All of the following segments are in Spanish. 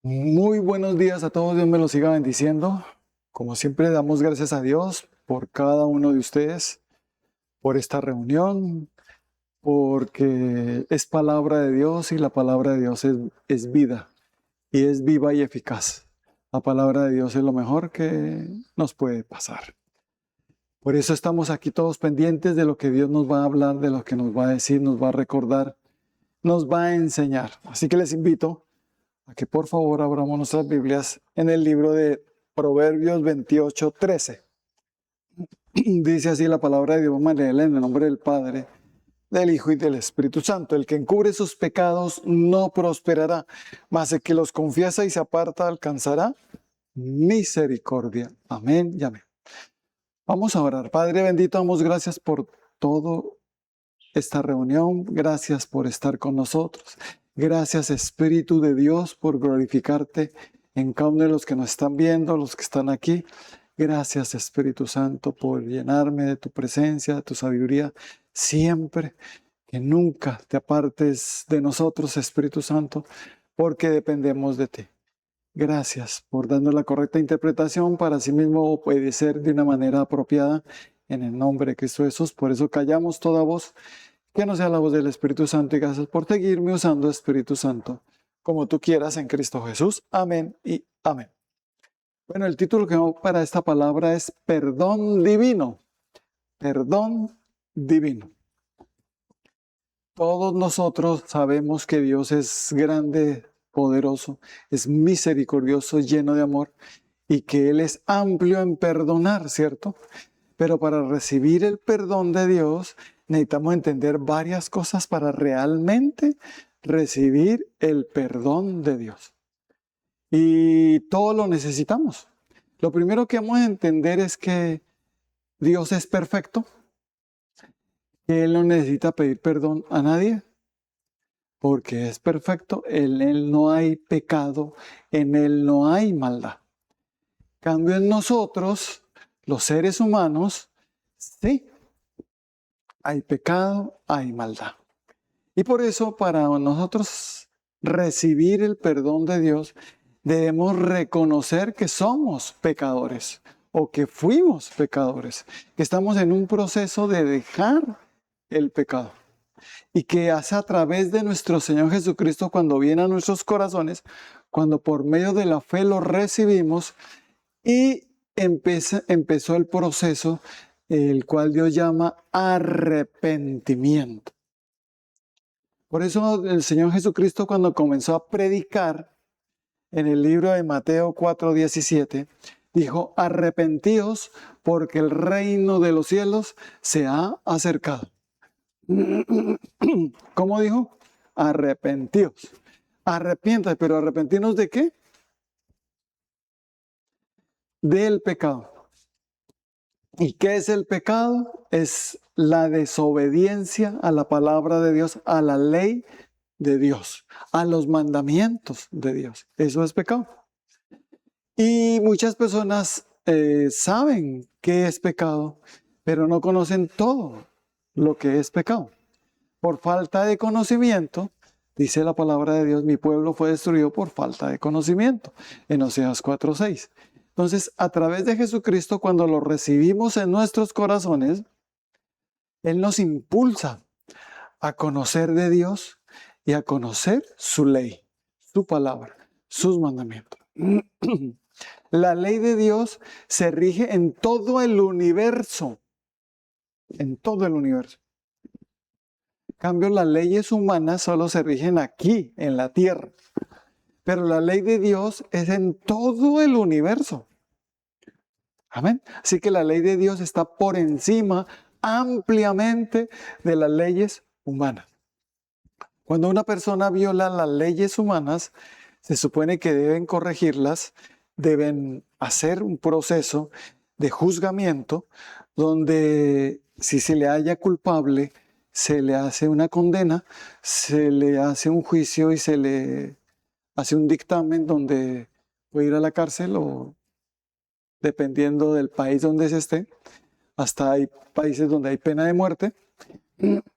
Muy buenos días a todos, Dios me los siga bendiciendo. Como siempre, damos gracias a Dios por cada uno de ustedes, por esta reunión, porque es palabra de Dios y la palabra de Dios es vida y es viva y eficaz. La palabra de Dios es lo mejor que nos puede pasar. Por eso estamos aquí todos pendientes de lo que Dios nos va a hablar, de lo que nos va a decir, nos va a recordar, nos va a enseñar. Así que les invito a que por favor abramos nuestras Biblias en el libro de Proverbios 28:13. Dice así la palabra de Dios. Vamos a leerla en el nombre del Padre, del Hijo y del Espíritu Santo. El que encubre sus pecados no prosperará, mas el que los confiesa y se aparta alcanzará misericordia. Amén y amén. Vamos a orar. Padre bendito, damos gracias por todo esta reunión. Gracias por estar con nosotros. Gracias, Espíritu de Dios, por glorificarte en cada uno de los que nos están viendo, los que están aquí. Gracias, Espíritu Santo, por llenarme de tu presencia, de tu sabiduría, siempre. Que nunca te apartes de nosotros, Espíritu Santo, porque dependemos de ti. Gracias por darnos la correcta interpretación para así mismo obedecer de una manera apropiada en el nombre de Cristo Jesús. Por eso callamos toda voz que no sea la voz del Espíritu Santo, y gracias por seguirme usando, Espíritu Santo, como tú quieras en Cristo Jesús. Amén y amén. Bueno, el título que tengo para esta palabra es perdón divino. Perdón divino. Todos nosotros sabemos que Dios es grande, poderoso, es misericordioso, lleno de amor, y que Él es amplio en perdonar, ¿cierto? Pero para recibir el perdón de Dios necesitamos entender varias cosas para realmente recibir el perdón de Dios. Y todo lo necesitamos. Lo primero que vamos a entender es que Dios es perfecto, que Él no necesita pedir perdón a nadie, porque es perfecto, en Él no hay pecado, en Él no hay maldad. Cambio en nosotros, los seres humanos, sí, hay pecado, hay maldad. Y por eso para nosotros recibir el perdón de Dios, debemos reconocer que somos pecadores o que fuimos pecadores, que estamos en un proceso de dejar el pecado. Y que hace a través de nuestro Señor Jesucristo cuando viene a nuestros corazones, cuando por medio de la fe lo recibimos y empezó el proceso, el cual Dios llama arrepentimiento. Por eso el Señor Jesucristo cuando comenzó a predicar en el libro de Mateo 4:17, dijo, arrepentíos porque el reino de los cielos se ha acercado. ¿Cómo dijo? Arrepentíos. Arrepiéntate, pero ¿arrepentirnos de qué? Del pecado. ¿Y qué es el pecado? Es la desobediencia a la palabra de Dios, a la ley de Dios, a los mandamientos de Dios. Eso es pecado. Y muchas personas saben qué es pecado, pero no conocen todo lo que es pecado. Por falta de conocimiento, dice la palabra de Dios, mi pueblo fue destruido por falta de conocimiento, en Oseas 4:6. Entonces, a través de Jesucristo, cuando lo recibimos en nuestros corazones, Él nos impulsa a conocer de Dios y a conocer su ley, su palabra, sus mandamientos. La ley de Dios se rige en todo el universo, en todo el universo. En cambio, las leyes humanas solo se rigen aquí, en la tierra. Pero la ley de Dios es en todo el universo. Amén. Así que la ley de Dios está por encima ampliamente de las leyes humanas. Cuando una persona viola las leyes humanas, se supone que deben corregirlas, deben hacer un proceso de juzgamiento donde si se le halla culpable, se le hace una condena, se le hace un juicio y se le hace un dictamen donde puede ir a la cárcel o dependiendo del país donde se esté. Hasta hay países donde hay pena de muerte,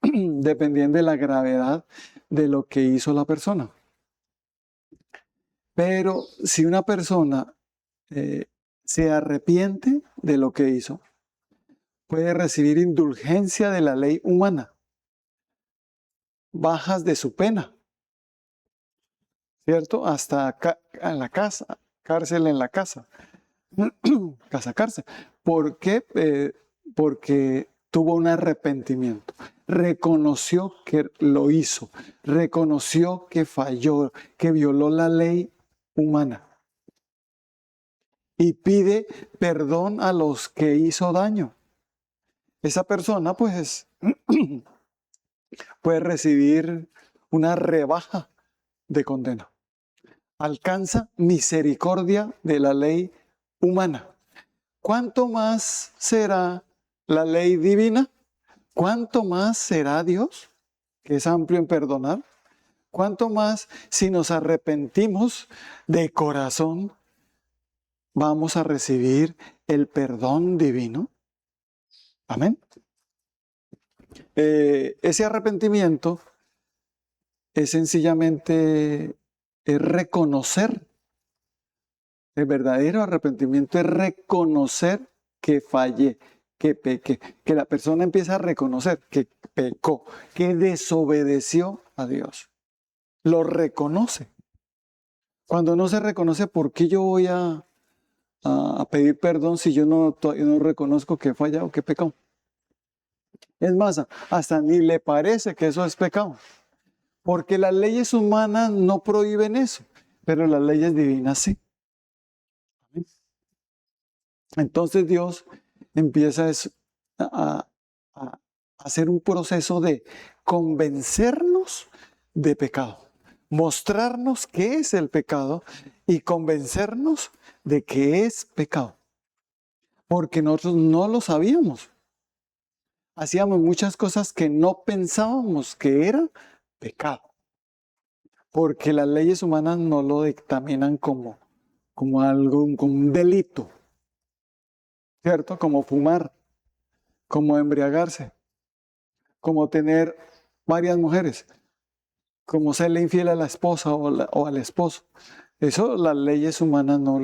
dependiendo de la gravedad de lo que hizo la persona. Pero si una persona se arrepiente de lo que hizo, puede recibir indulgencia de la ley humana, bajas de su pena, ¿cierto? Hasta en la casa, cárcel en la casa, cárcel. ¿Por qué? Porque tuvo un arrepentimiento, reconoció que lo hizo, reconoció que falló, que violó la ley humana y pide perdón a los que hizo daño. Esa persona pues puede recibir una rebaja de condena. Alcanza misericordia de la ley humana. ¿Cuánto más será la ley divina? ¿Cuánto más será Dios, que es amplio en perdonar? ¿Cuánto más si nos arrepentimos de corazón vamos a recibir el perdón divino? Amén. Ese arrepentimiento es sencillamente reconocer. El verdadero arrepentimiento es reconocer que fallé, que pequé, que la persona empieza a reconocer que pecó, que desobedeció a Dios. Lo reconoce. Cuando no se reconoce, ¿por qué yo voy a pedir perdón si yo no reconozco que he fallado, que he pecado? Es más, hasta ni le parece que eso es pecado. Porque las leyes humanas no prohíben eso, pero las leyes divinas sí. Entonces Dios empieza a hacer un proceso de convencernos de pecado, mostrarnos qué es el pecado y convencernos de que es pecado. Porque nosotros no lo sabíamos. Hacíamos muchas cosas que no pensábamos que era pecado. Porque las leyes humanas no lo dictaminan como algo, como un delito, ¿cierto? Como fumar, como embriagarse, como tener varias mujeres, como serle infiel a la esposa o al esposo. Eso las leyes humanas no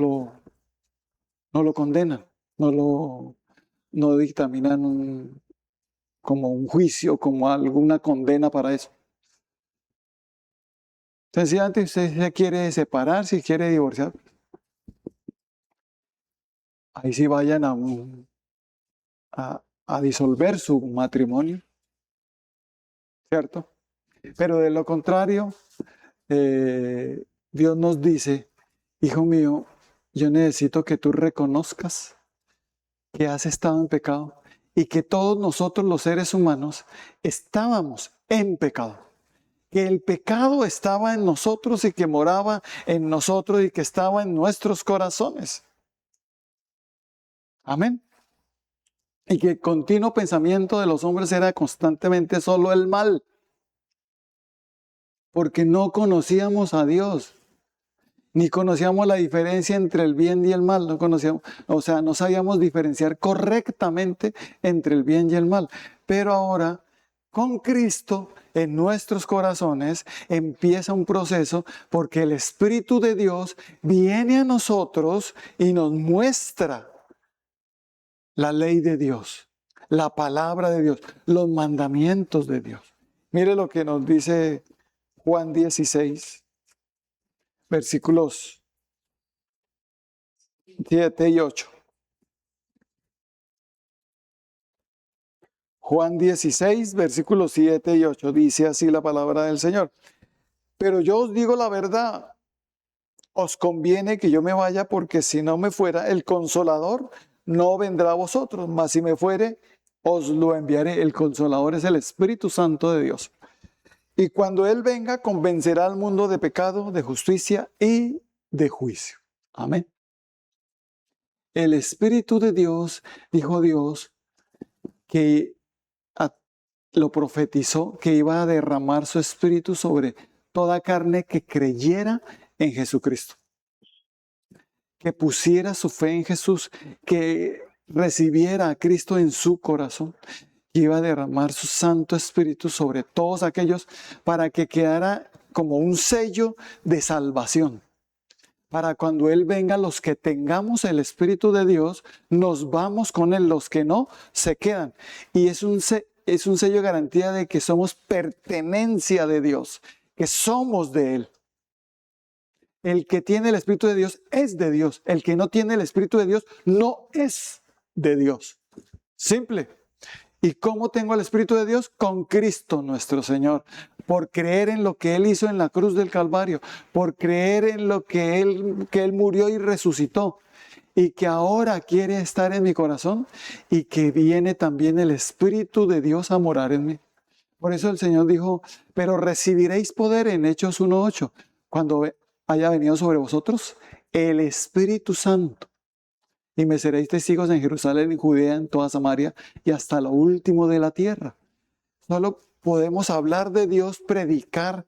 lo condenan, no dictaminan como un juicio, como alguna condena para eso. Sencillamente usted se quiere separar, si quiere divorciar, ahí sí vayan a disolver su matrimonio, ¿cierto? Pero de lo contrario, Dios nos dice, hijo mío, yo necesito que tú reconozcas que has estado en pecado y que todos nosotros los seres humanos estábamos en pecado. Que el pecado estaba en nosotros y que moraba en nosotros y que estaba en nuestros corazones. Amén. Y que el continuo pensamiento de los hombres era constantemente solo el mal. Porque no conocíamos a Dios. Ni conocíamos la diferencia entre el bien y el mal. No conocíamos, o sea, no sabíamos diferenciar correctamente entre el bien y el mal. Pero ahora, con Cristo en nuestros corazones, empieza un proceso porque el Espíritu de Dios viene a nosotros y nos muestra la ley de Dios, la palabra de Dios, los mandamientos de Dios. Mire lo que nos dice Juan 16, versículos 7 y 8. Juan 16, versículos 7 y 8, dice así la palabra del Señor. Pero yo os digo la verdad, os conviene que yo me vaya, porque si no me fuera, el Consolador no vendrá a vosotros, mas si me fuere, os lo enviaré. El Consolador es el Espíritu Santo de Dios. Y cuando Él venga, convencerá al mundo de pecado, de justicia y de juicio. Amén. El Espíritu de Dios, dijo Dios, que lo profetizó, que iba a derramar su Espíritu sobre toda carne que creyera en Jesucristo. Que pusiera su fe en Jesús, que recibiera a Cristo en su corazón, que iba a derramar su Santo Espíritu sobre todos aquellos para que quedara como un sello de salvación. para cuando Él venga, los que tengamos el Espíritu de Dios, nos vamos con Él, los que no, se quedan. Y es un sello de garantía de que somos pertenencia de Dios, que somos de Él. El que tiene el Espíritu de Dios es de Dios. El que no tiene el Espíritu de Dios no es de Dios. Simple. ¿Y cómo tengo el Espíritu de Dios? Con Cristo nuestro Señor. Por creer en lo que Él hizo en la cruz del Calvario. Por creer en lo que Él murió y resucitó. Y que ahora quiere estar en mi corazón. Y que viene también el Espíritu de Dios a morar en mí. Por eso el Señor dijo, pero recibiréis poder en Hechos 1:8. Cuando haya venido sobre vosotros el Espíritu Santo. Y me seréis testigos en Jerusalén, en Judea, en toda Samaria y hasta lo último de la tierra. Solo podemos hablar de Dios, predicar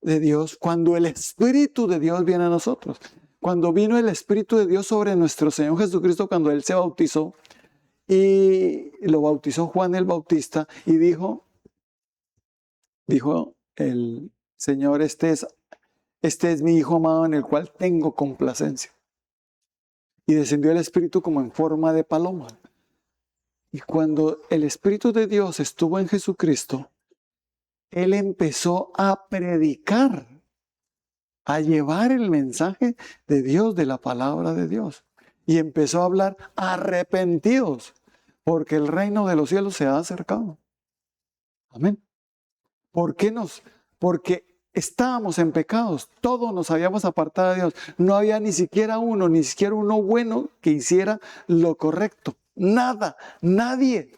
de Dios cuando el Espíritu de Dios viene a nosotros. Cuando vino el Espíritu de Dios sobre nuestro Señor Jesucristo, cuando Él se bautizó, y lo bautizó Juan el Bautista, y dijo el Señor, este es mi Hijo amado en el cual tengo complacencia. Y descendió el Espíritu como en forma de paloma. Y cuando el Espíritu de Dios estuvo en Jesucristo, Él empezó a predicar, a llevar el mensaje de Dios, de la palabra de Dios. Y empezó a hablar arrepentidos, porque el reino de los cielos se ha acercado. Amén. ¿Por qué Porque estábamos en pecados, todos nos habíamos apartado de Dios. No había ni siquiera uno bueno que hiciera lo correcto. Nada, nadie.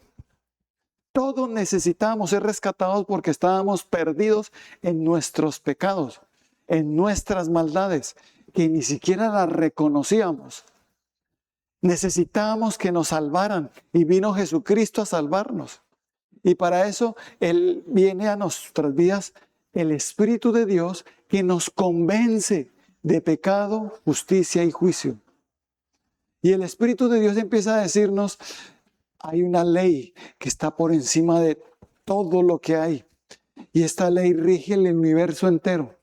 Todos necesitábamos ser rescatados porque estábamos perdidos en nuestros pecados, en nuestras maldades, que ni siquiera las reconocíamos. Necesitábamos que nos salvaran y vino Jesucristo a salvarnos. Y para eso Él viene a nuestras vidas, el Espíritu de Dios que nos convence de pecado, justicia y juicio. Y el Espíritu de Dios empieza a decirnos, hay una ley que está por encima de todo lo que hay. Y esta ley rige el universo entero.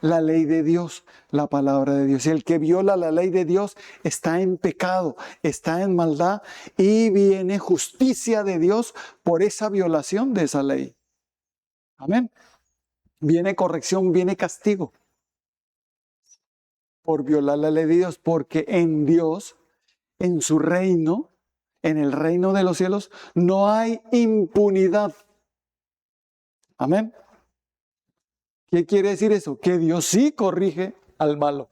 La ley de Dios, la palabra de Dios. Y el que viola la ley de Dios está en pecado, está en maldad y viene justicia de Dios por esa violación de esa ley. Amén. Viene corrección, viene castigo por violar la ley de Dios, porque en Dios, en su reino, en el reino de los cielos, no hay impunidad. Amén. ¿Qué quiere decir eso? Que Dios sí corrige al malo.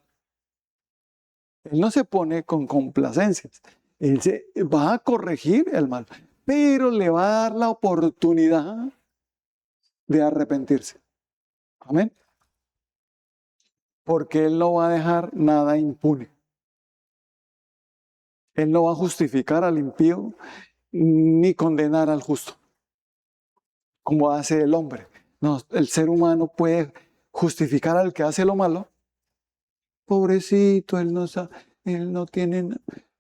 Él no se pone con complacencias. Él va a corregir al malo, pero le va a dar la oportunidad de arrepentirse. Amén. Porque Él no va a dejar nada impune. Él no va a justificar al impío ni condenar al justo, como hace el hombre. No, el ser humano puede justificar al que hace lo malo. Pobrecito, él no tiene,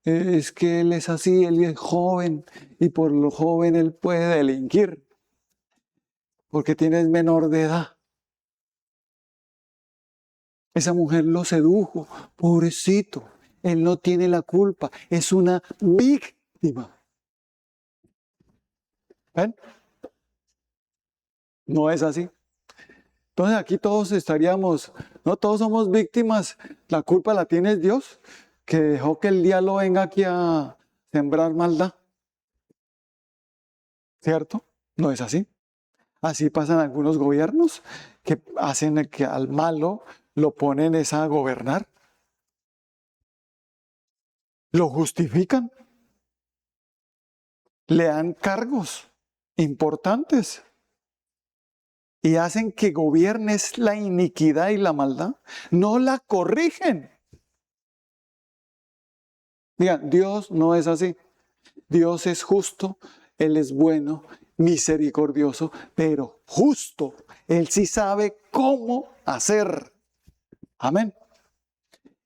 es que él es así, él es joven y por lo joven él puede delinquir porque tiene menor de edad. Esa mujer lo sedujo, pobrecito, él no tiene la culpa, es una víctima. ¿Ven? No es así. Entonces aquí todos no todos somos víctimas, la culpa la tiene Dios, que dejó que el diablo venga aquí a sembrar maldad. ¿Cierto? No es así. Así pasan algunos gobiernos que hacen que al malo lo ponen a gobernar. Lo justifican. Le dan cargos importantes. Y hacen que gobiernes la iniquidad y la maldad. No la corrigen. Digan, Dios no es así. Dios es justo, Él es bueno, misericordioso, pero justo. Él sí sabe cómo hacer. Amén.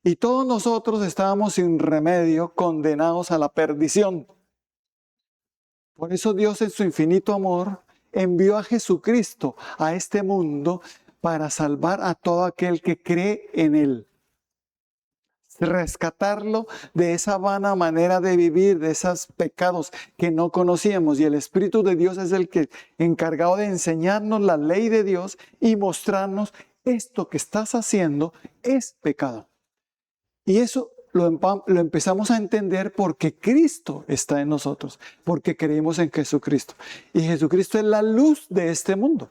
Y todos nosotros estábamos sin remedio, condenados a la perdición. Por eso Dios en su infinito amor envió a Jesucristo a este mundo para salvar a todo aquel que cree en Él. Rescatarlo de esa vana manera de vivir, de esos pecados que no conocíamos. Y el Espíritu de Dios es el que encargado de enseñarnos la ley de Dios y mostrarnos esto que estás haciendo es pecado. Y eso lo empezamos a entender porque Cristo está en nosotros, porque creemos en Jesucristo. Y Jesucristo es la luz de este mundo.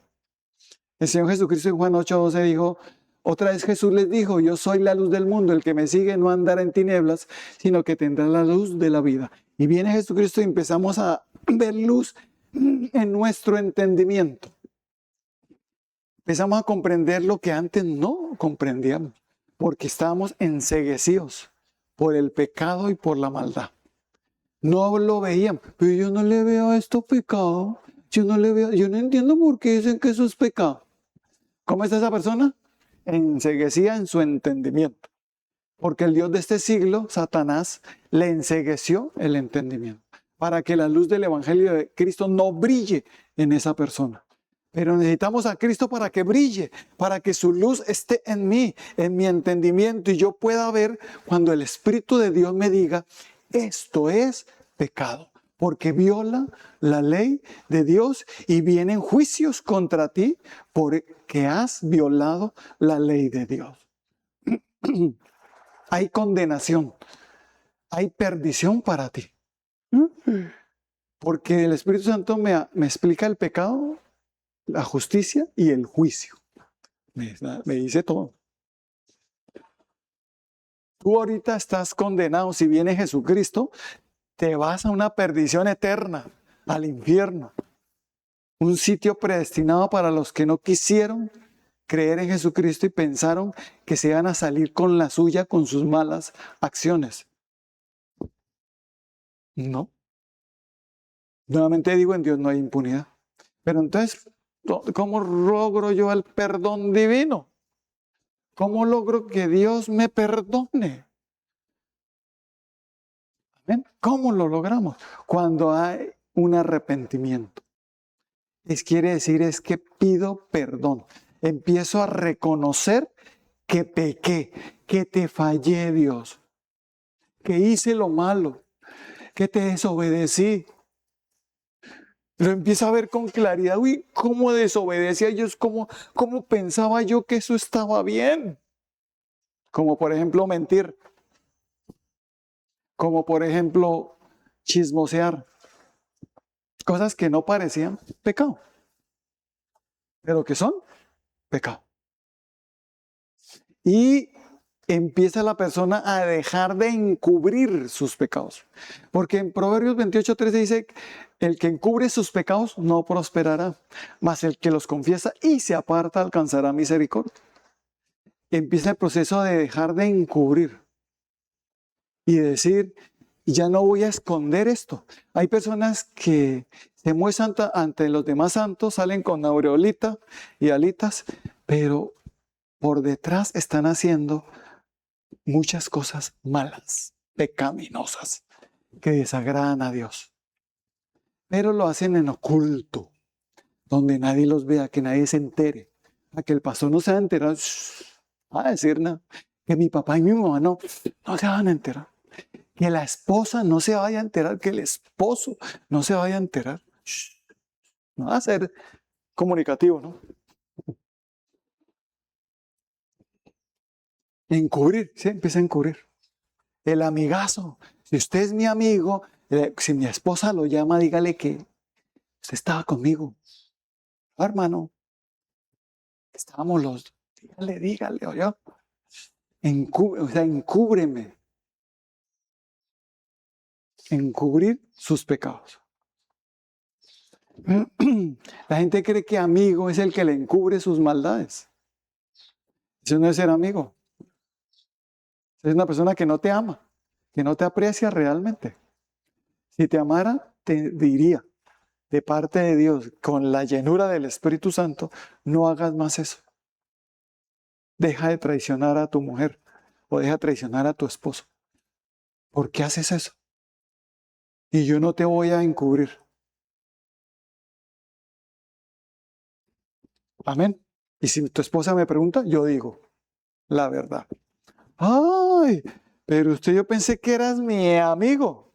El Señor Jesucristo en Juan 8:12 dijo, otra vez Jesús les dijo, yo soy la luz del mundo, el que me sigue no andará en tinieblas, sino que tendrá la luz de la vida. Y viene Jesucristo y empezamos a ver luz en nuestro entendimiento. Empezamos a comprender lo que antes no comprendíamos, porque estábamos enceguecidos por el pecado y por la maldad. No lo veíamos, pero yo no le veo a esto pecado, yo no entiendo por qué dicen que eso es pecado. ¿Cómo está esa persona? Enceguecida en su entendimiento. Porque el Dios de este siglo, Satanás, le encegueció el entendimiento para que la luz del Evangelio de Cristo no brille en esa persona. Pero necesitamos a Cristo para que brille, para que su luz esté en mí, en mi entendimiento, y yo pueda ver cuando el Espíritu de Dios me diga, esto es pecado, porque viola la ley de Dios y vienen juicios contra ti porque has violado la ley de Dios. Hay condenación, hay perdición para ti. Porque el Espíritu Santo me explica el pecado, la justicia y el juicio. Me dice todo. Tú ahorita estás condenado. Si viene Jesucristo, te vas a una perdición eterna, al infierno. Un sitio predestinado para los que no quisieron creer en Jesucristo y pensaron que se iban a salir con la suya, con sus malas acciones. No. Nuevamente digo, en Dios no hay impunidad. Pero entonces, ¿cómo logro yo el perdón divino? ¿Cómo logro que Dios me perdone? ¿Ven? ¿Cómo lo logramos? Cuando hay un arrepentimiento. Quiere decir es que pido perdón. Empiezo a reconocer que pequé, que te fallé, Dios, que hice lo malo, que te desobedecí. Lo empiezo a ver con claridad. Uy, cómo desobedecía yo, cómo pensaba yo que eso estaba bien. Como por ejemplo mentir. Como por ejemplo chismosear. Cosas que no parecían pecado, pero que son pecado. Y empieza la persona a dejar de encubrir sus pecados. Porque en Proverbios 28:13 dice, el que encubre sus pecados no prosperará, mas el que los confiesa y se aparta alcanzará misericordia. Empieza el proceso de dejar de encubrir y decir, ya no voy a esconder esto. Hay personas que se muestran ante los demás santos, salen con aureolita y alitas, pero por detrás están haciendo muchas cosas malas, pecaminosas, que desagradan a Dios. Pero lo hacen en oculto, donde nadie los vea, que nadie se entere. A que el pastor no se va a enterar, va a decir nada. Que mi papá y mi mamá no se van a enterar. Que la esposa no se vaya a enterar, que el esposo no se vaya a enterar. No va a ser comunicativo, ¿no? Encubrir, sí, empieza a encubrir. El amigazo. Si usted es mi amigo, si mi esposa lo llama, dígale que usted estaba conmigo. Oh, hermano, estábamos los dos. Dígale, oye. Encúbreme. Encubrir sus pecados. La gente cree que amigo es el que le encubre sus maldades. Eso no es ser amigo. Es una persona que no te ama, que no te aprecia realmente. Si te amara, te diría, de parte de Dios, con la llenura del Espíritu Santo, no hagas más eso. Deja de traicionar a tu mujer o deja de traicionar a tu esposo. ¿Por qué haces eso? Y yo no te voy a encubrir. Amén. Y si tu esposa me pregunta, yo digo la verdad. Ay, pero yo pensé que eras mi amigo.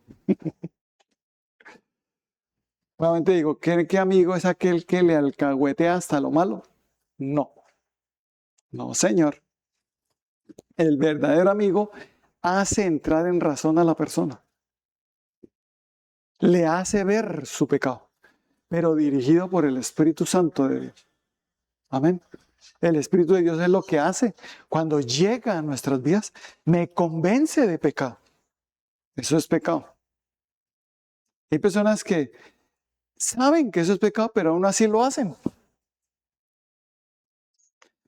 Nuevamente digo, ¿qué amigo es aquel que le alcahuetea hasta lo malo? No, no, señor. El verdadero amigo hace entrar en razón a la persona. Le hace ver su pecado, pero dirigido por el Espíritu Santo de Dios. Amén. El Espíritu de Dios es lo que hace. Cuando llega a nuestras vidas, me convence de pecado. Eso es pecado. Hay personas que saben que eso es pecado, pero aún así lo hacen.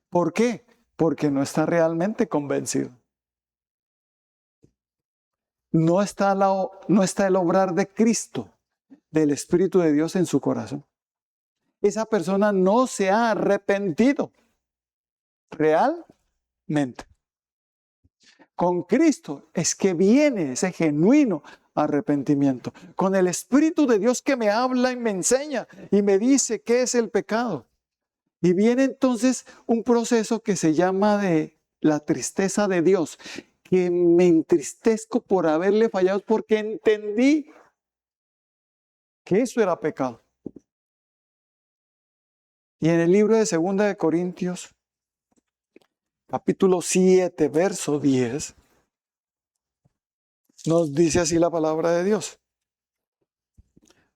¿Por qué? Porque no está realmente convencido. No está el obrar de Cristo, del Espíritu de Dios en su corazón. Esa persona no se ha arrepentido realmente. Con Cristo es que viene ese genuino arrepentimiento. Con el Espíritu de Dios que me habla y me enseña y me dice qué es el pecado. Y viene entonces un proceso que se llama de la tristeza de Dios, que me entristezco por haberle fallado porque entendí que eso era pecado. Y en el libro de 2 de Corintios, capítulo 7, verso 10, nos dice así la palabra de Dios.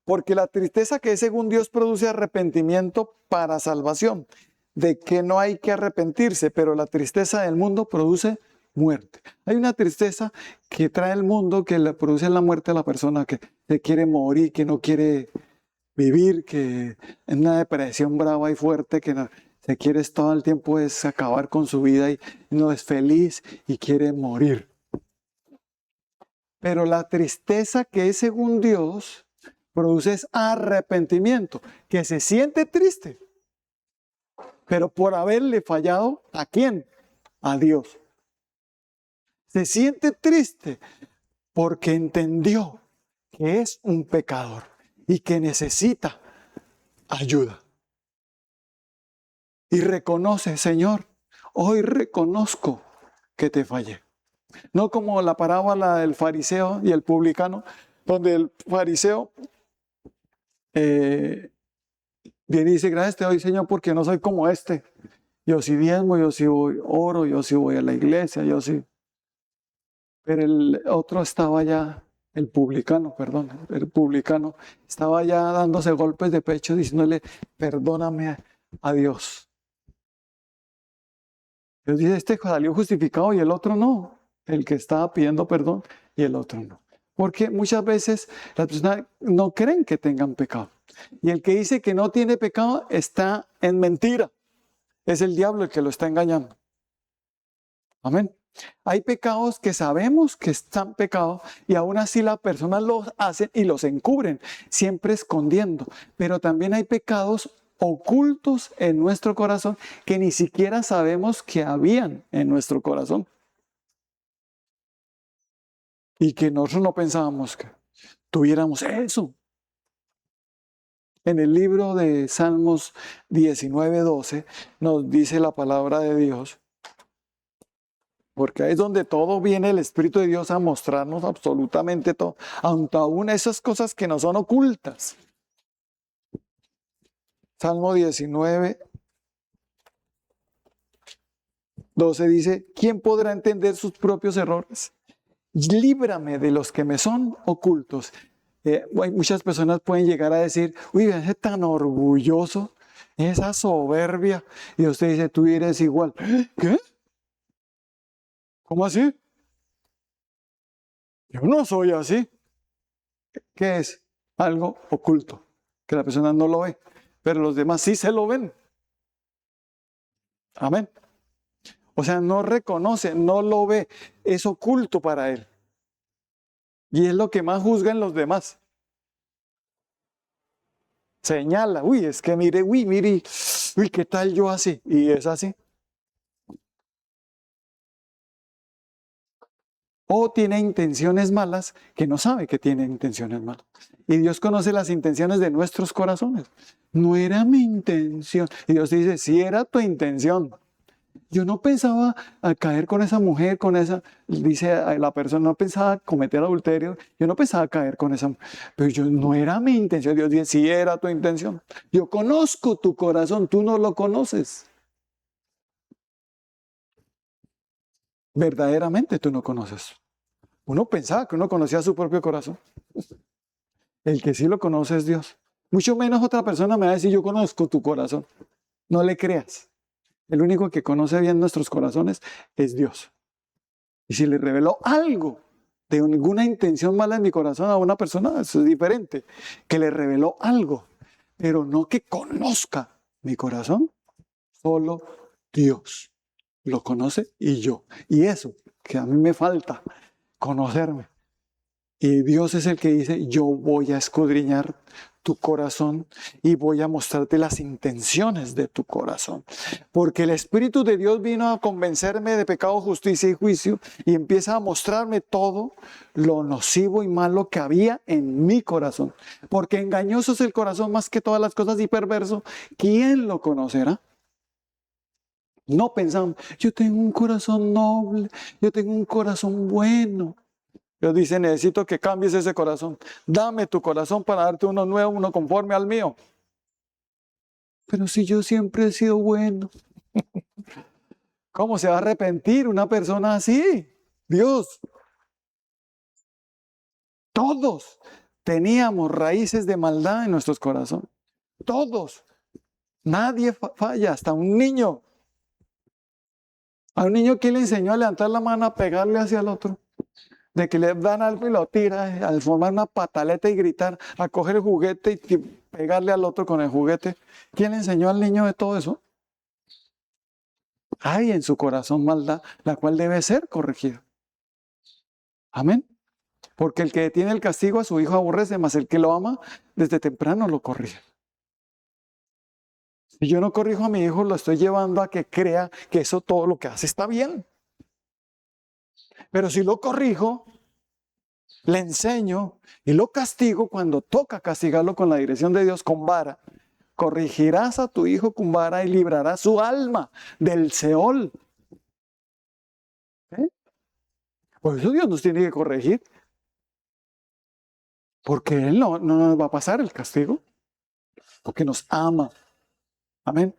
Porque la tristeza que es según Dios produce arrepentimiento para salvación, de que no hay que arrepentirse, pero la tristeza del mundo produce muerte. Hay una tristeza que trae el mundo que le produce la muerte a la persona que se quiere morir, que no quiere vivir, que es una depresión brava y fuerte, que no, se quiere todo el tiempo es acabar con su vida y no es feliz y quiere morir. Pero la tristeza que es según Dios produce arrepentimiento, que se siente triste, pero por haberle fallado, ¿a quién? A Dios. Se siente triste porque entendió que es un pecador y que necesita ayuda. Y reconoce, Señor, hoy reconozco que te fallé. No como la parábola del fariseo y el publicano, donde el fariseo viene y dice, gracias te doy, Señor, porque no soy como este. Yo sí diezmo, yo sí voy, oro, yo sí voy a la iglesia, yo sí. Pero el otro estaba ya, el publicano, estaba ya dándose golpes de pecho diciéndole, perdóname a Dios. Dios dice, este salió justificado y el otro no. El que estaba pidiendo perdón y el otro no. Porque muchas veces las personas no creen que tengan pecado. Y el que dice que no tiene pecado está en mentira. Es el diablo el que lo está engañando. Amén. Hay pecados que sabemos que están pecados y aún así las personas los hacen y los encubren, siempre escondiendo. Pero también hay pecados ocultos en nuestro corazón que ni siquiera sabemos que habían en nuestro corazón. Y que nosotros no pensábamos que tuviéramos eso. En el libro de Salmos 19:12 nos dice la palabra de Dios, porque ahí es donde todo viene el Espíritu de Dios a mostrarnos absolutamente todo, aún esas cosas que nos son ocultas. Salmo 19:12 dice, ¿quién podrá entender sus propios errores? Líbrame de los que me son ocultos. Muchas personas pueden llegar a decir, uy, ese tan orgulloso, esa soberbia. Y usted dice, tú eres igual. ¿Qué? ¿Cómo así? Yo no soy así. ¿Qué es? Algo oculto, que la persona no lo ve, pero los demás sí se lo ven. Amén. O sea, no reconoce, no lo ve, es oculto para él. Y es lo que más juzga en los demás. Señala, uy, es que mire, uy, ¿qué tal yo así? Y es así. o tiene intenciones malas que no sabe que tiene intenciones malas. Y Dios conoce las intenciones de nuestros corazones. No era mi intención. Y Dios dice, sí era tu intención. Yo no pensaba a caer con esa mujer, con esa, dice la persona, no pensaba cometer adulterio, yo no pensaba caer con esa mujer, pero yo no era mi intención. Dios dice, sí era tu intención. Yo conozco tu corazón, tú no lo conoces. Verdaderamente tú no conoces. Uno pensaba que uno conocía su propio corazón. El que sí lo conoce es Dios. Mucho menos otra persona me va a decir, yo conozco tu corazón. No le creas. El único que conoce bien nuestros corazones es Dios. Y si le reveló algo de alguna intención mala en mi corazón a una persona, eso es diferente. Que le reveló algo, pero no que conozca mi corazón. Solo Dios lo conoce y yo. Y eso que a mí me falta, conocerme. Y Dios es el que dice, yo voy a escudriñar tu corazón y voy a mostrarte las intenciones de tu corazón. Porque el Espíritu de Dios vino a convencerme de pecado, justicia y juicio y empieza a mostrarme todo lo nocivo y malo que había en mi corazón. Porque engañoso es el corazón más que todas las cosas y perverso. ¿Quién lo conocerá? No pensamos, yo tengo un corazón noble, yo tengo un corazón bueno. Dios dice, necesito que cambies ese corazón. Dame tu corazón para darte uno nuevo, uno conforme al mío. Pero si yo siempre he sido bueno, ¿cómo se va a arrepentir una persona así? Dios, todos teníamos raíces de maldad en nuestros corazones. Todos. Nadie falla, hasta un niño. A un niño, ¿quién le enseñó a levantar la mano a pegarle hacia el otro? De que le dan algo y lo tira, al formar una pataleta y gritar, a coger el juguete y pegarle al otro con el juguete. ¿Quién le enseñó al niño de todo eso? Hay en su corazón maldad, la cual debe ser corregida. Amén. Porque el que detiene el castigo a su hijo aborrece, mas el que lo ama desde temprano lo corrige. Si yo no corrijo a mi hijo, lo estoy llevando a que crea que eso todo lo que hace está bien. Pero si lo corrijo, le enseño y lo castigo cuando toca castigarlo con la dirección de Dios con vara. Corregirás a tu hijo con vara y librarás su alma del Seol. ¿Eh? Por eso Dios nos tiene que corregir. Porque Él no nos va a pasar el castigo. Porque nos ama. Amén.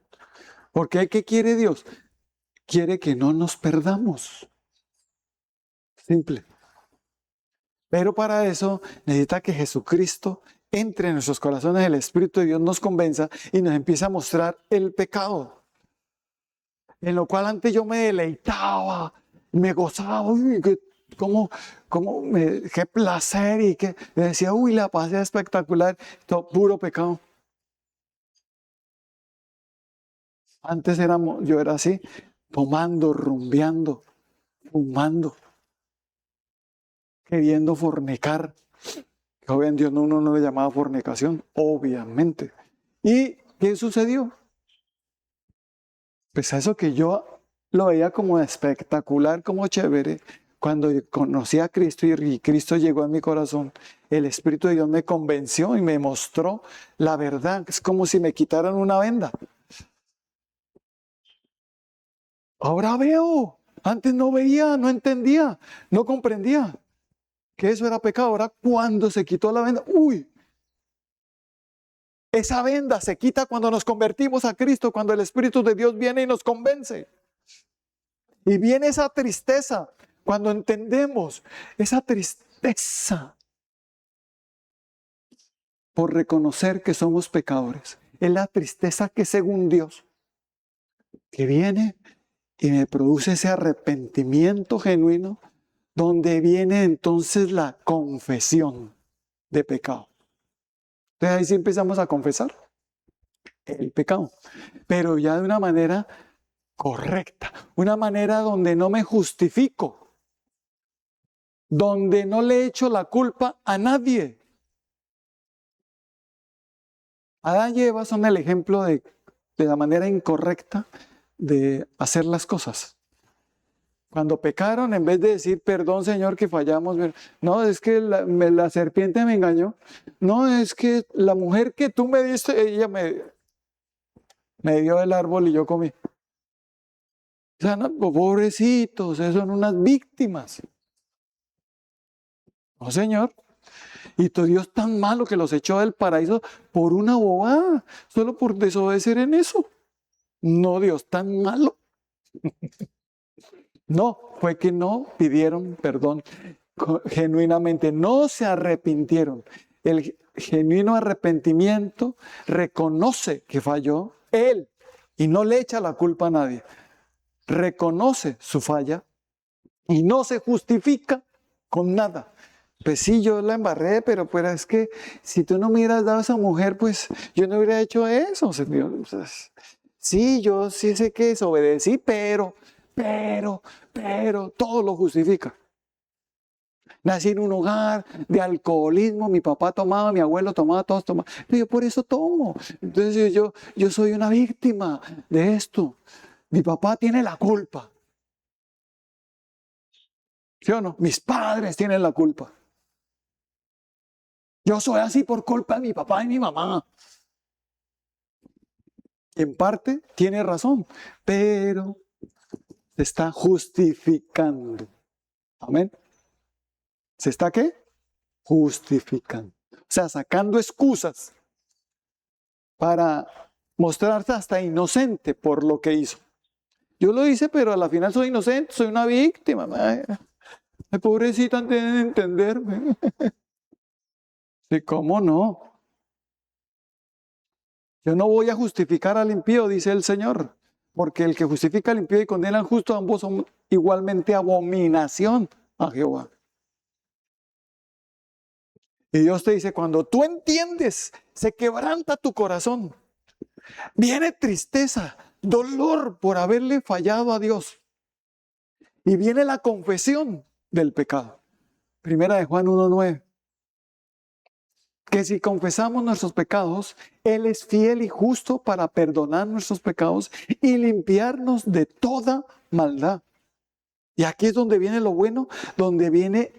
Porque ¿qué quiere Dios? Quiere que no nos perdamos. Simple. Pero para eso necesita que Jesucristo entre en nuestros corazones, el Espíritu de Dios nos convenza y nos empieza a mostrar el pecado. En lo cual antes yo me deleitaba, me gozaba, uy, qué placer y que me decía, uy, la paz es espectacular, todo puro pecado. Antes yo era así, tomando, rumbeando, fumando, queriendo fornicar. Que obviamente Dios uno no le llamaba fornicación, obviamente. ¿Y qué sucedió? Pues eso que yo lo veía como espectacular, como chévere, cuando conocí a Cristo y Cristo llegó a mi corazón, el Espíritu de Dios me convenció y me mostró la verdad. Es como si me quitaran una venda. Ahora veo. Antes no veía, no entendía, no comprendía que eso era pecado. Ahora cuando se quitó la venda, ¡uy! Esa venda se quita cuando nos convertimos a Cristo, cuando el Espíritu de Dios viene y nos convence. Y viene esa tristeza cuando entendemos esa tristeza por reconocer que somos pecadores. Es la tristeza que según Dios, que viene y me produce ese arrepentimiento genuino, donde viene entonces la confesión de pecado. Entonces ahí sí empezamos a confesar el pecado, pero ya de una manera correcta, una manera donde no me justifico, donde no le echo la culpa a nadie. Adán y Eva son el ejemplo de la manera incorrecta de hacer las cosas. Cuando pecaron, en vez de decir, perdón Señor que fallamos, no, es que la serpiente me engañó. No, es que la mujer que tú me diste, ella me dio el árbol y yo comí. O sea, no, pobrecitos, esos son unas víctimas. No, Señor. Y tu Dios tan malo que los echó del paraíso por una bobada, solo por desobedecer en eso. No, Dios tan malo. No, fue que no pidieron perdón genuinamente, no se arrepintieron. El genuino arrepentimiento reconoce que falló él y no le echa la culpa a nadie. Reconoce su falla y no se justifica con nada. Pues sí, yo la embarré, pero pues es que si tú no me hubieras dado a esa mujer, pues yo no hubiera hecho eso, Señor. Sí, yo sí sé que desobedecí, pero, todo lo justifica. Nací en un hogar de alcoholismo, mi papá tomaba, mi abuelo tomaba, todos tomaban. Pero yo por eso tomo. Entonces yo soy una víctima de esto. Mi papá tiene la culpa. ¿Sí o no? Mis padres tienen la culpa. Yo soy así por culpa de mi papá y mi mamá. En parte tiene razón, pero se está justificando. Amén. ¿Se está qué? Justificando. O sea, sacando excusas para mostrarse hasta inocente por lo que hizo. Yo lo hice, pero a la final soy inocente, soy una víctima. Ay, pobrecita, antes de entenderme. Sí, ¿cómo no? Yo no voy a justificar al impío, dice el Señor, porque el que justifica al impío y condena al justo, ambos son igualmente abominación a Jehová. Y Dios te dice, cuando tú entiendes, se quebranta tu corazón. Viene tristeza, dolor por haberle fallado a Dios. Y viene la confesión del pecado. Primera de Juan 1:9. Que si confesamos nuestros pecados, Él es fiel y justo para perdonar nuestros pecados y limpiarnos de toda maldad. Y aquí es donde viene lo bueno, donde viene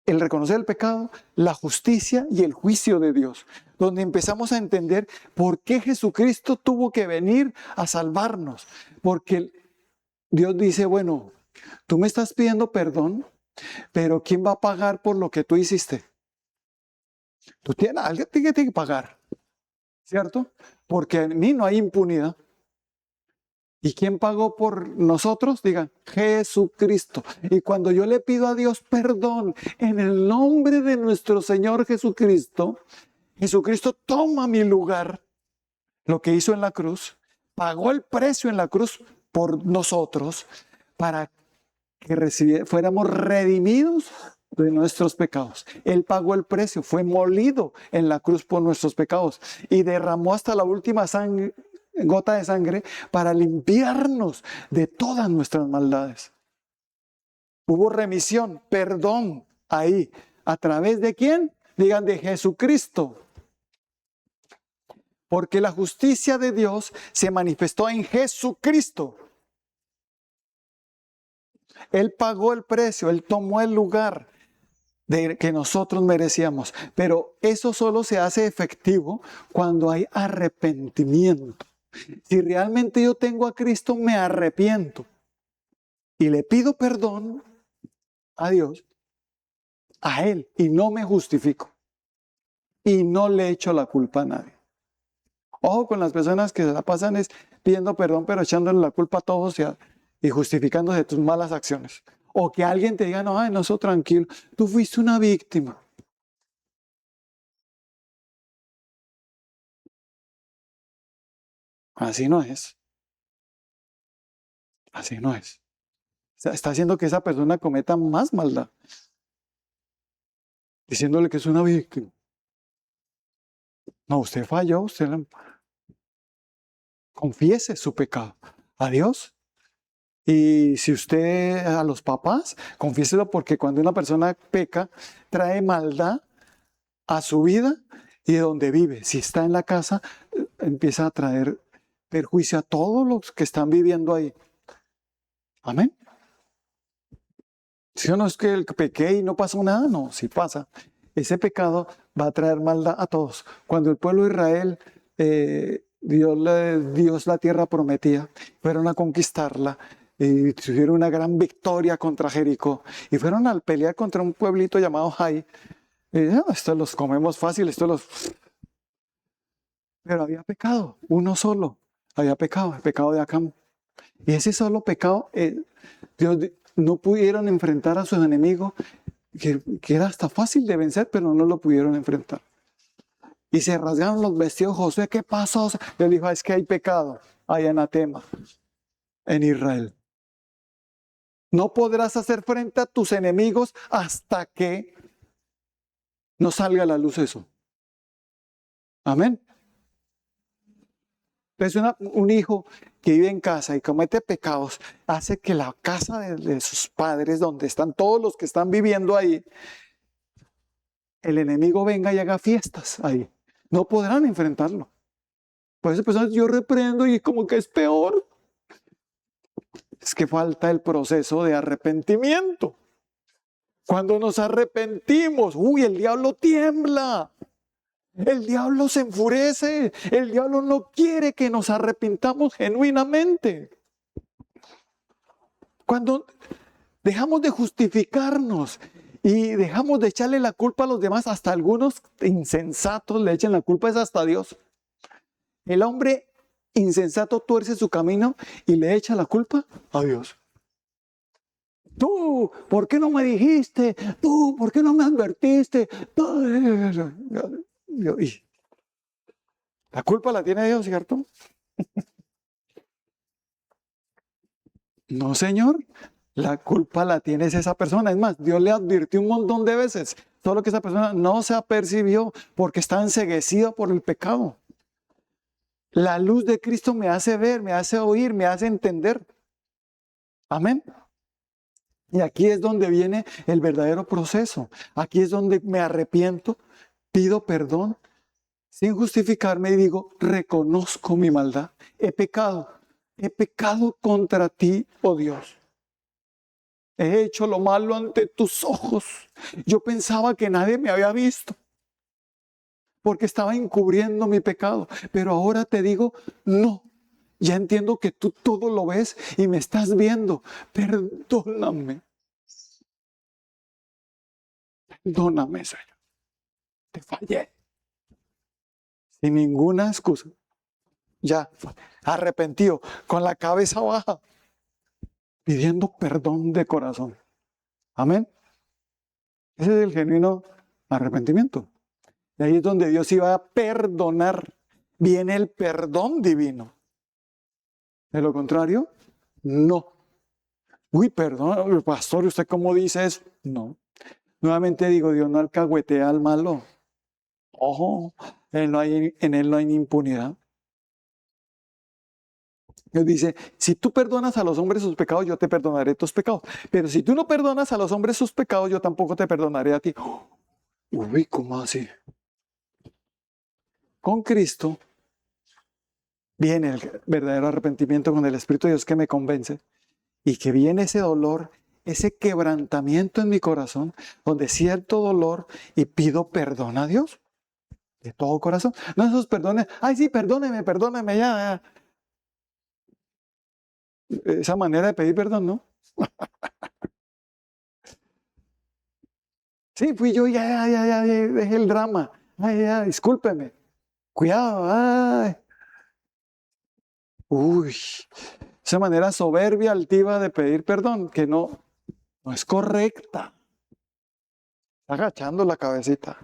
el reconocer el pecado, la justicia y el juicio de Dios. Donde empezamos a entender por qué Jesucristo tuvo que venir a salvarnos. Porque Dios dice, bueno, tú me estás pidiendo perdón, pero ¿quién va a pagar por lo que tú hiciste? Alguien tiene que pagar, ¿cierto? Porque en mí no hay impunidad. ¿Y quién pagó por nosotros? Digan, Jesucristo. Y cuando yo le pido a Dios perdón en el nombre de nuestro Señor Jesucristo, Jesucristo toma mi lugar, lo que hizo en la cruz, pagó el precio en la cruz por nosotros para que fuéramos redimidos de nuestros pecados. Él pagó el precio, fue molido en la cruz por nuestros pecados y derramó hasta la última gota de sangre para limpiarnos de todas nuestras maldades. Hubo remisión, perdón ahí. ¿A través de quién? Digan, de Jesucristo. Porque la justicia de Dios se manifestó en Jesucristo. Él pagó el precio, Él tomó el lugar que nosotros merecíamos. Pero eso solo se hace efectivo cuando hay arrepentimiento. Si realmente yo tengo a Cristo, me arrepiento y le pido perdón a Dios, a Él, y no me justifico y no le echo la culpa a nadie. Ojo con las personas que se la pasan pidiendo perdón, pero echándole la culpa a todos y justificándose de tus malas acciones. O que alguien te diga, no, soy tranquilo, tú fuiste una víctima. Así no es. Así no es. Está haciendo que esa persona cometa más maldad. Diciéndole que es una víctima. No, usted falló, confiese su pecado a Dios. Y si usted a los papás, confiéselo, porque cuando una persona peca, trae maldad a su vida y de donde vive. Si está en la casa, empieza a traer perjuicio a todos los que están viviendo ahí. Amén. Si no es que el pequé y no pasó nada, no, sí pasa. Ese pecado va a traer maldad a todos. Cuando el pueblo de Israel, Dios la tierra prometía, fueron a conquistarla y tuvieron una gran victoria contra Jericó y fueron a pelear contra un pueblito llamado Jai. Estos los comemos fácil, Pero había pecado, uno solo, había pecado, el pecado de Acán. Y ese solo pecado, Dios no pudieron enfrentar a sus enemigos, que era hasta fácil de vencer, pero no lo pudieron enfrentar. Y se rasgaron los vestidos. Josué, ¿qué pasó? Él dijo, es que hay pecado, hay anatema en Israel. No podrás hacer frente a tus enemigos hasta que no salga a la luz eso. Amén. Entonces un hijo que vive en casa y comete pecados hace que la casa de sus padres, donde están todos los que están viviendo ahí, el enemigo venga y haga fiestas ahí. No podrán enfrentarlo. Por eso personas yo reprendo y como que es peor. Es que falta el proceso de arrepentimiento. Cuando nos arrepentimos, el diablo tiembla. El diablo se enfurece. El diablo no quiere que nos arrepintamos genuinamente. Cuando dejamos de justificarnos y dejamos de echarle la culpa a los demás, hasta algunos insensatos le echan la culpa es hasta a Dios. El hombre insensato tuerce su camino y le echa la culpa a Dios. Tú, ¿por qué no me dijiste? Tú, ¿por qué no me advertiste? La culpa la tiene Dios, ¿cierto? No, Señor. La culpa la tiene esa persona. Es más, Dios le advirtió un montón de veces. Solo que esa persona no se apercibió porque está enceguecida por el pecado. La luz de Cristo me hace ver, me hace oír, me hace entender. Amén. Y aquí es donde viene el verdadero proceso. Aquí es donde me arrepiento, pido perdón, sin justificarme y digo, reconozco mi maldad. He pecado contra ti, oh Dios. He hecho lo malo ante tus ojos. Yo pensaba que nadie me había visto porque estaba encubriendo mi pecado. Pero ahora te digo, no. Ya entiendo que tú todo lo ves y me estás viendo. Perdóname. Perdóname, Señor. Te fallé. Sin ninguna excusa. Ya, arrepentido, con la cabeza baja, pidiendo perdón de corazón. Amén. Ese es el genuino arrepentimiento. Y ahí es donde Dios iba a perdonar. Viene el perdón divino. De lo contrario, no. Perdón, pastor, ¿usted cómo dice eso? No. Nuevamente digo, Dios no alcahuetea al malo. Ojo, en él no hay impunidad. Dios dice, si tú perdonas a los hombres sus pecados, yo te perdonaré tus pecados. Pero si tú no perdonas a los hombres sus pecados, yo tampoco te perdonaré a ti. ¿Cómo así? Con Cristo viene el verdadero arrepentimiento con el Espíritu de Dios que me convence y que viene ese dolor, ese quebrantamiento en mi corazón, donde siento dolor y pido perdón a Dios de todo corazón. No esos perdones, ay sí, perdóneme, ya. Esa manera de pedir perdón, ¿no? Sí, fui yo, ya, dejé el drama. Ay, ya, discúlpeme. Cuidado, ay. Esa manera soberbia, altiva de pedir perdón, que no es correcta. Agachando la cabecita.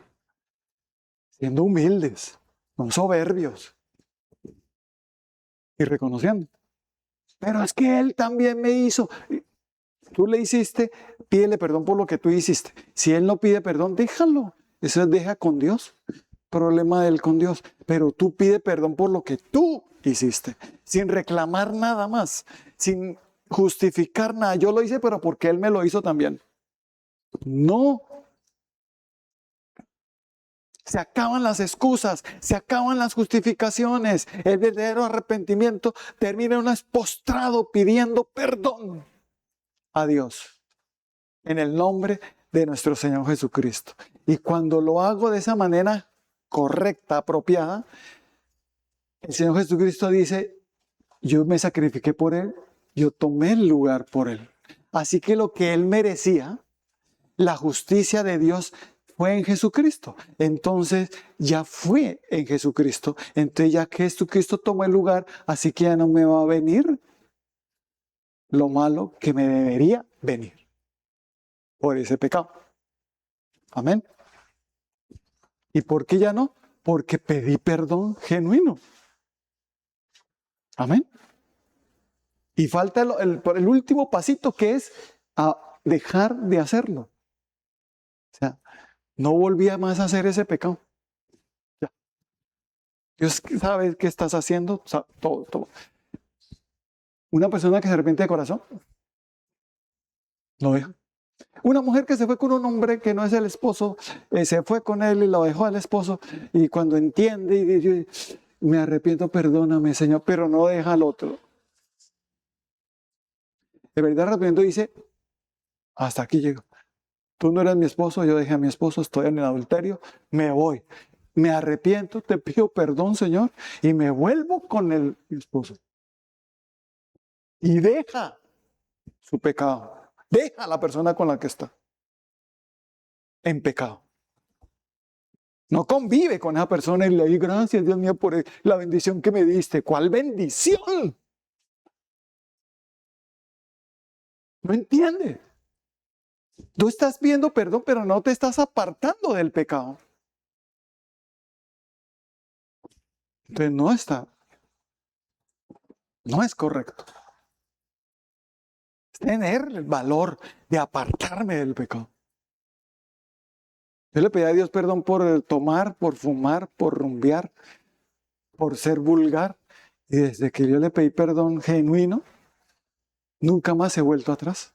Siendo humildes, no soberbios. Y reconociendo. Pero es que él también me hizo. Tú le hiciste, pídele perdón por lo que tú hiciste. Si él no pide perdón, déjalo. Eso deja con Dios. Problema de él con Dios. Pero tú pide perdón por lo que tú hiciste. Sin reclamar nada más. Sin justificar nada. Yo lo hice, pero porque él me lo hizo también. No. Se acaban las excusas, se acaban las justificaciones. El verdadero arrepentimiento termina en un postrado pidiendo perdón a Dios. en el nombre de nuestro Señor Jesucristo. Y cuando lo hago de esa manera correcta, apropiada, el Señor Jesucristo dice, yo me sacrifiqué por Él, yo tomé el lugar por Él. Así que lo que Él merecía, la justicia de Dios fue en Jesucristo. Entonces ya fue en Jesucristo. Entonces ya que Jesucristo tomó el lugar, así que ya no me va a venir lo malo que me debería venir por ese pecado. Amén. ¿Y por qué ya no? Porque pedí perdón genuino. Amén. Y falta el último pasito, que es a dejar de hacerlo. O sea, no volvía más a hacer ese pecado. Ya. Dios sabe qué estás haciendo, sabe todo. Una persona que se arrepiente de corazón, lo deja. Una mujer que se fue con un hombre que no es el esposo, se fue con él y lo dejó al esposo, y cuando entiende y dice, me arrepiento, perdóname, Señor, pero no deja al otro. De verdad, arrepiento, dice, hasta aquí llego. Tú no eres mi esposo, yo dejé a mi esposo, estoy en el adulterio, me voy. Me arrepiento, te pido perdón, Señor, y me vuelvo con mi esposo. Y deja su pecado. Deja a la persona con la que está en pecado. No convive con esa persona y le di gracias, Dios mío, por la bendición que me diste. ¿Cuál bendición? No entiende. Tú estás pidiendo perdón, pero no te estás apartando del pecado. Entonces no es correcto. Es tener el valor de apartarme del pecado. Yo le pedí a Dios perdón por tomar, por fumar, por rumbear, por ser vulgar. Y desde que yo le pedí perdón genuino, nunca más he vuelto atrás.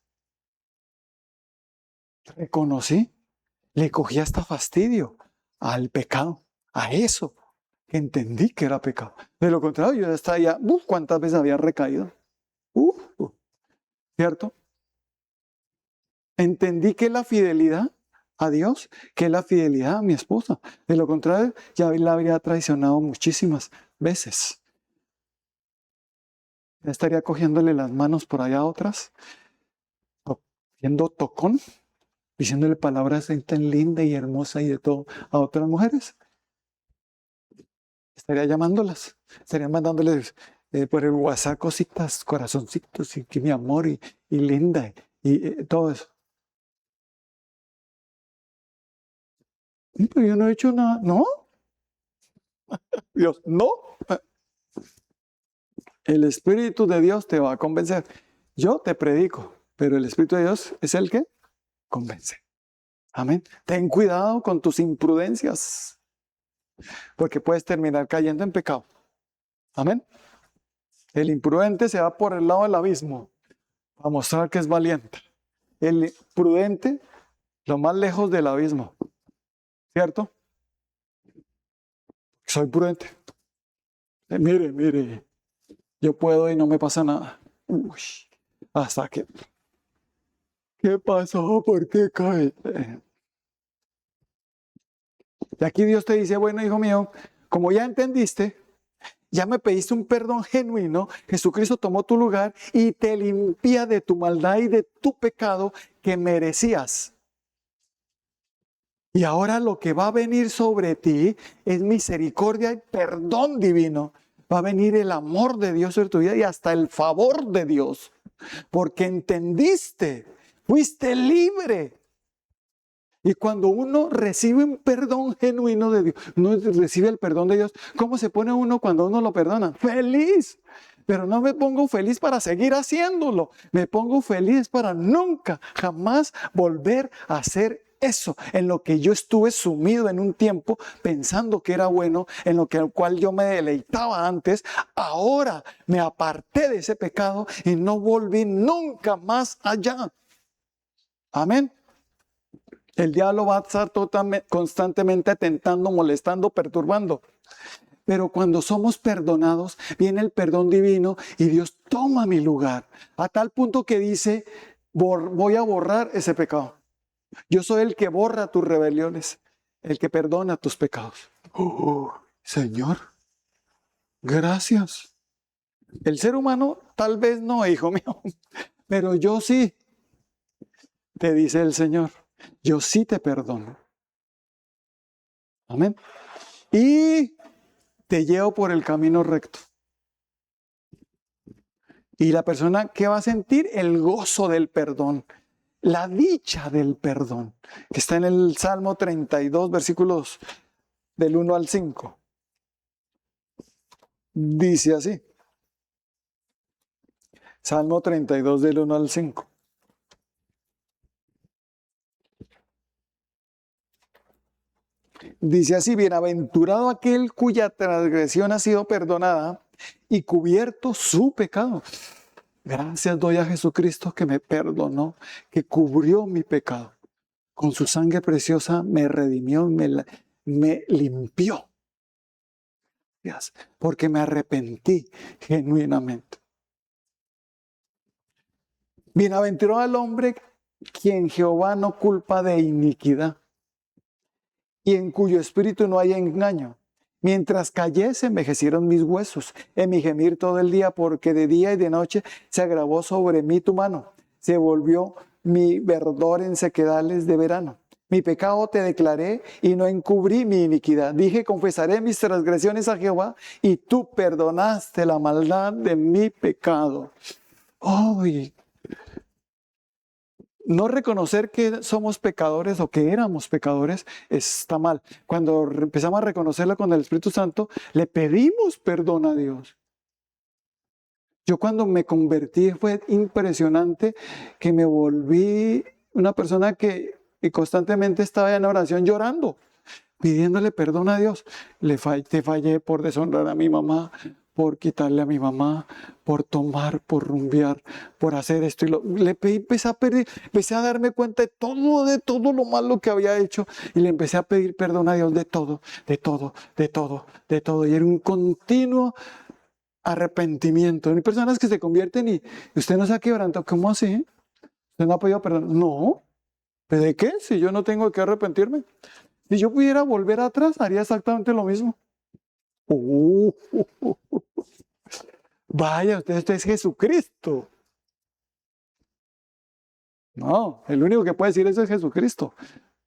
Reconocí, le cogí hasta fastidio al pecado, a eso, que entendí que era pecado. De lo contrario, yo estaba ya, ¿cuántas veces había recaído? ¿Cierto? Entendí que la fidelidad a Dios, que la fidelidad a mi esposa. De lo contrario, ya la habría traicionado muchísimas veces. Ya estaría cogiéndole las manos por allá a otras, haciendo tocón, diciéndole palabras tan linda y hermosa y de todo a otras mujeres. Estaría llamándolas, estaría mandándoles por el WhatsApp cositas, corazoncitos y que mi amor y linda y todo eso. Pero yo no he hecho nada, ¿no? Dios, no. El Espíritu de Dios te va a convencer. Yo te predico, pero el Espíritu de Dios es el que convence. Amén. Ten cuidado con tus imprudencias, porque puedes terminar cayendo en pecado. Amén. El imprudente se va por el lado del abismo a mostrar que es valiente. El prudente, lo más lejos del abismo. ¿Cierto? Soy prudente. Mire, yo puedo y no me pasa nada. Uy, hasta que... ¿Qué pasó? ¿Por qué cae? Y aquí Dios te dice, bueno, hijo mío, como ya entendiste, ya me pediste un perdón genuino, Jesucristo tomó tu lugar y te limpia de tu maldad y de tu pecado que merecías. Y ahora lo que va a venir sobre ti es misericordia y perdón divino. Va a venir el amor de Dios sobre tu vida y hasta el favor de Dios. Porque entendiste, fuiste libre. Y cuando uno recibe un perdón genuino de Dios, uno recibe el perdón de Dios, ¿cómo se pone uno cuando uno lo perdona? ¡Feliz! Pero no me pongo feliz para seguir haciéndolo. Me pongo feliz para nunca, jamás volver a hacer eso en lo que yo estuve sumido en un tiempo pensando que era bueno, en lo cual yo me deleitaba antes. Ahora me aparté de ese pecado y no volví nunca más allá. Amén. El diablo va a estar constantemente tentando, molestando, perturbando. Pero cuando somos perdonados, viene el perdón divino y Dios toma mi lugar. A tal punto que dice, voy a borrar ese pecado. Yo soy el que borra tus rebeliones, el que perdona tus pecados. Señor, gracias. El ser humano tal vez no, hijo mío, pero yo sí, te dice el Señor, yo sí te perdono. Amén. Y te llevo por el camino recto. Y la persona que va a sentir el gozo del perdón, la dicha del perdón, que está en el Salmo 32, versículos del 1 al 5. Dice así. Salmo 32 del 1 al 5. Dice así: bienaventurado aquel cuya transgresión ha sido perdonada y cubierto su pecado. Gracias doy a Jesucristo que me perdonó, que cubrió mi pecado. Con su sangre preciosa me redimió, me limpió. Porque me arrepentí genuinamente. Bienaventurado el hombre quien Jehová no culpa de iniquidad y en cuyo espíritu no hay engaño. Mientras callé, se envejecieron mis huesos en mi gemir todo el día, porque de día y de noche se agravó sobre mí tu mano. Se volvió mi verdor en sequedales de verano. Mi pecado te declaré y no encubrí mi iniquidad. Dije, confesaré mis transgresiones a Jehová y tú perdonaste la maldad de mi pecado. ¡Ay! No reconocer que somos pecadores o que éramos pecadores está mal. Cuando empezamos a reconocerlo con el Espíritu Santo, le pedimos perdón a Dios. Yo cuando me convertí fue impresionante que me volví una persona que constantemente estaba en oración llorando, pidiéndole perdón a Dios. Te fallé por deshonrar a mi mamá, por quitarle a mi mamá, por tomar, por rumbear, por hacer esto y lo. Le pedí, empecé a darme cuenta de todo lo malo que había hecho y le empecé a pedir perdón a Dios de todo. Y era un continuo arrepentimiento. Hay personas que se convierten y usted no se ha quebrantado. ¿Cómo así? ¿Usted no ha podido perdonar? No. ¿Pero de qué? Si yo no tengo que arrepentirme. Si yo pudiera volver atrás, haría exactamente lo mismo. Vaya, usted es Jesucristo. No, el único que puede decir eso es Jesucristo.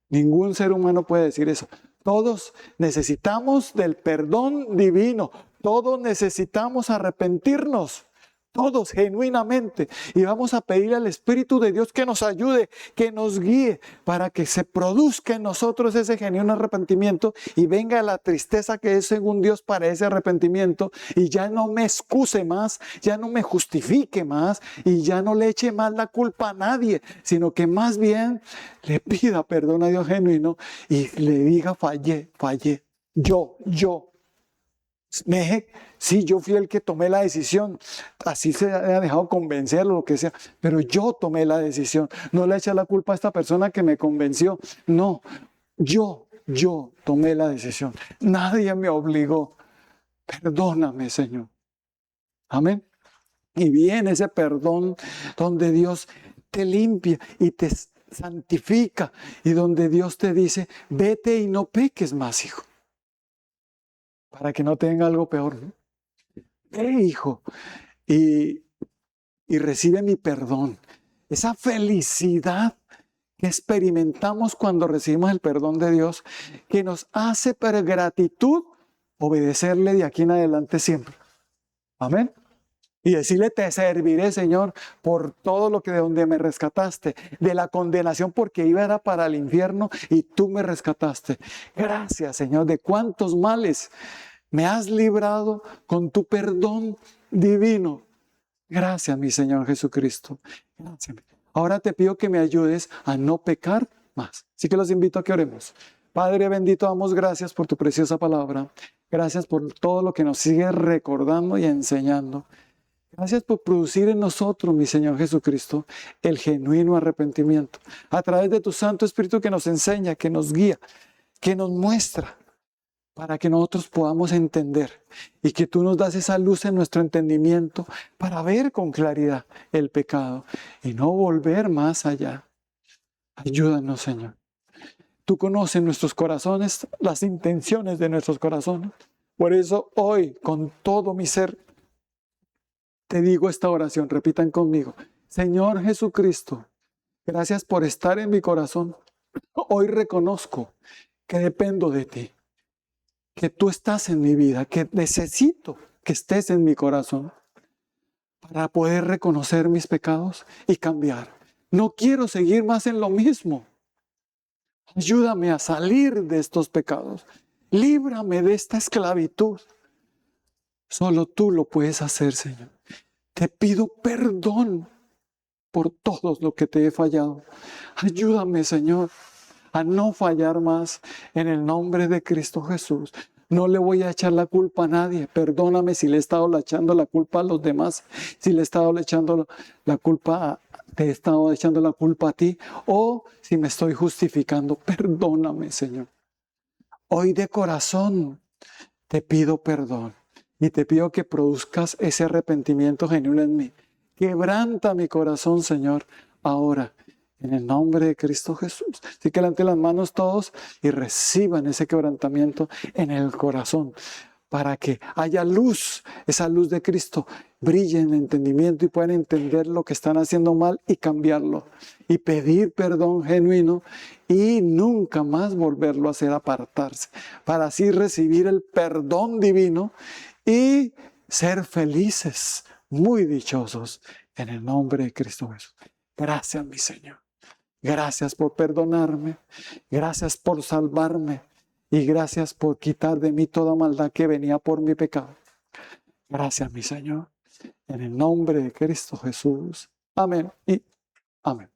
Ningún ser humano puede decir eso. Todos necesitamos del perdón divino. Todos necesitamos arrepentirnos. Todos genuinamente. Y vamos a pedir al Espíritu de Dios que nos ayude, que nos guíe, para que se produzca en nosotros ese genuino arrepentimiento y venga la tristeza que es según Dios para ese arrepentimiento y ya no me excuse más, ya no me justifique más y ya no le eche más la culpa a nadie, sino que más bien le pida perdón a Dios genuino y le diga fallé. Sí, yo fui el que tomé la decisión, así se haya dejado convencer o lo que sea, pero yo tomé la decisión. No le eché la culpa a esta persona que me convenció. No, yo tomé la decisión. Nadie me obligó. Perdóname, Señor. Amén. Y viene ese perdón donde Dios te limpia y te santifica y donde Dios te dice, vete y no peques más, hijo. Para que no tenga algo peor, ¿no? Hijo, y recibe mi perdón. Esa felicidad que experimentamos cuando recibimos el perdón de Dios, que nos hace por gratitud obedecerle de aquí en adelante siempre. Amén. Y decirle, te serviré, Señor, por todo lo que de donde me rescataste, de la condenación porque iba era para el infierno y tú me rescataste. Gracias, Señor, de cuántos males me has librado con tu perdón divino. Gracias, mi Señor Jesucristo. Gracias. Ahora te pido que me ayudes a no pecar más. Así que los invito a que oremos. Padre bendito, damos gracias por tu preciosa palabra. Gracias por todo lo que nos sigues recordando y enseñando. Gracias por producir en nosotros, mi Señor Jesucristo, el genuino arrepentimiento. A través de tu Santo Espíritu que nos enseña, que nos guía, que nos muestra para que nosotros podamos entender y que tú nos das esa luz en nuestro entendimiento para ver con claridad el pecado y no volver más allá. Ayúdanos, Señor. Tú conoces nuestros corazones, las intenciones de nuestros corazones. Por eso hoy, con todo mi ser, te digo esta oración. Repitan conmigo. Señor Jesucristo, gracias por estar en mi corazón. Hoy reconozco que dependo de ti, que tú estás en mi vida, que necesito que estés en mi corazón para poder reconocer mis pecados y cambiar. No quiero seguir más en lo mismo. Ayúdame a salir de estos pecados. Líbrame de esta esclavitud. Solo tú lo puedes hacer, Señor. Te pido perdón por todo lo que te he fallado. Ayúdame, Señor, a no fallar más en el nombre de Cristo Jesús. No le voy a echar la culpa a nadie. Perdóname si le he estado echando la culpa a los demás, si le he estado echando la culpa te he estado echando la culpa a ti, o si me estoy justificando. Perdóname, Señor. Hoy de corazón te pido perdón y te pido que produzcas ese arrepentimiento genuino en mí. Quebranta mi corazón, Señor, ahora, en el nombre de Cristo Jesús. Así que levante las manos todos y reciban ese quebrantamiento en el corazón, para que haya luz, esa luz de Cristo, brille en el entendimiento y puedan entender lo que están haciendo mal y cambiarlo. Y pedir perdón genuino y nunca más volverlo a hacer, apartarse, para así recibir el perdón divino y ser felices, muy dichosos, en el nombre de Cristo Jesús. Gracias, mi Señor. Gracias por perdonarme. Gracias por salvarme. Y gracias por quitar de mí toda maldad que venía por mi pecado. Gracias, mi Señor. En el nombre de Cristo Jesús. Amén y amén.